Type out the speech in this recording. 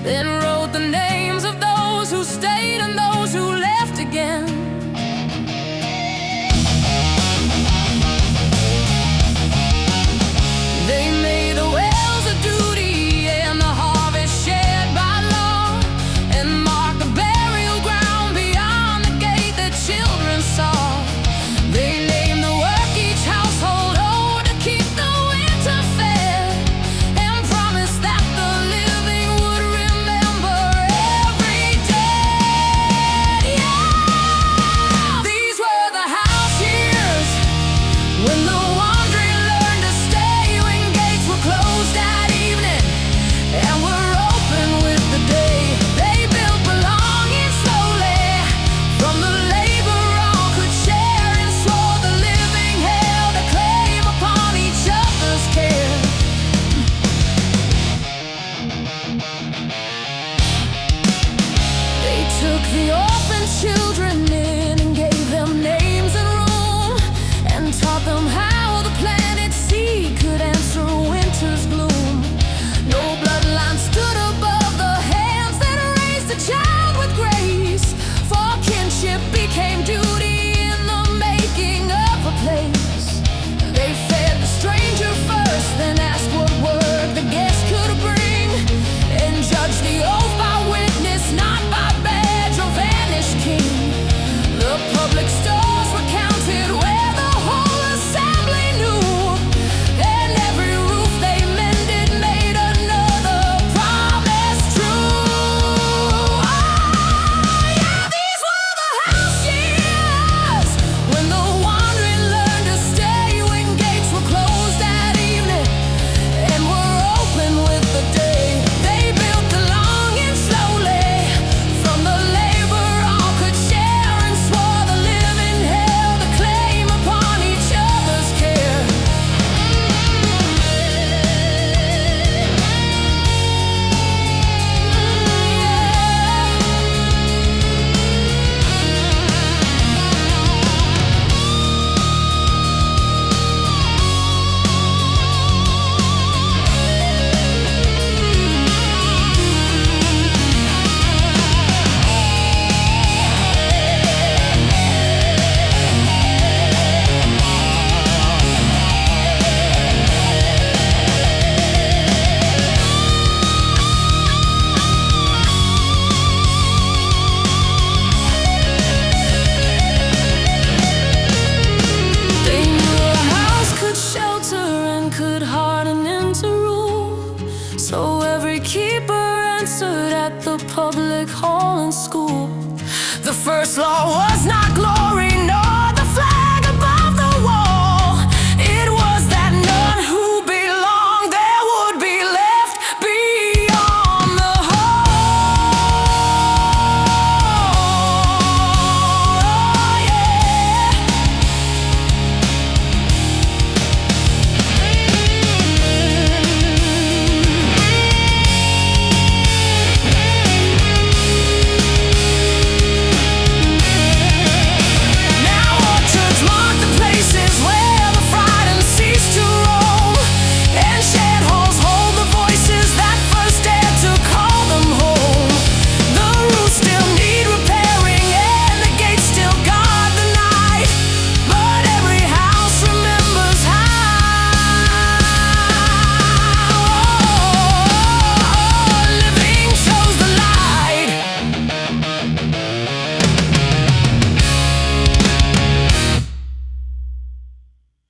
then wrote the names of those who stayed and those who left again. They made the wells a duty and the harvest shared by law, and marked the burial ground beyond the gate that children saw. They named the work each household owed to keep the winter fed, and promised that the living would remember every day. Yeah! These were the house years, when the wandering learned to stay, when gates were closed at evening and were open with the day. They built belonging slowly from the labor all could share, and swore the living held a claim upon each other's care. They took the orphan children in and gave them names and room, and taught them how the planet sea could answer winter's gloom. No bloodline stood above the hands that raised a child with grace, for kinship became duty in the making of a place. They fed the stranger first, then asked what word the guest could bring, and judged the oath by witness, not by badge or vanished king. The public stores were counted where the whole assembly knew, and every roof they mended made another promise true. Ah, yeah, these were the house years, when the wandering learned to stay, when gates were closed at evening and were open with the day. They built the longing slowly from the labor all could share, and swore the living held a claim upon each other's care. They knew a house could shelter and could harden into rule, so every keeper answered at the public hall and school. The first law was not glory,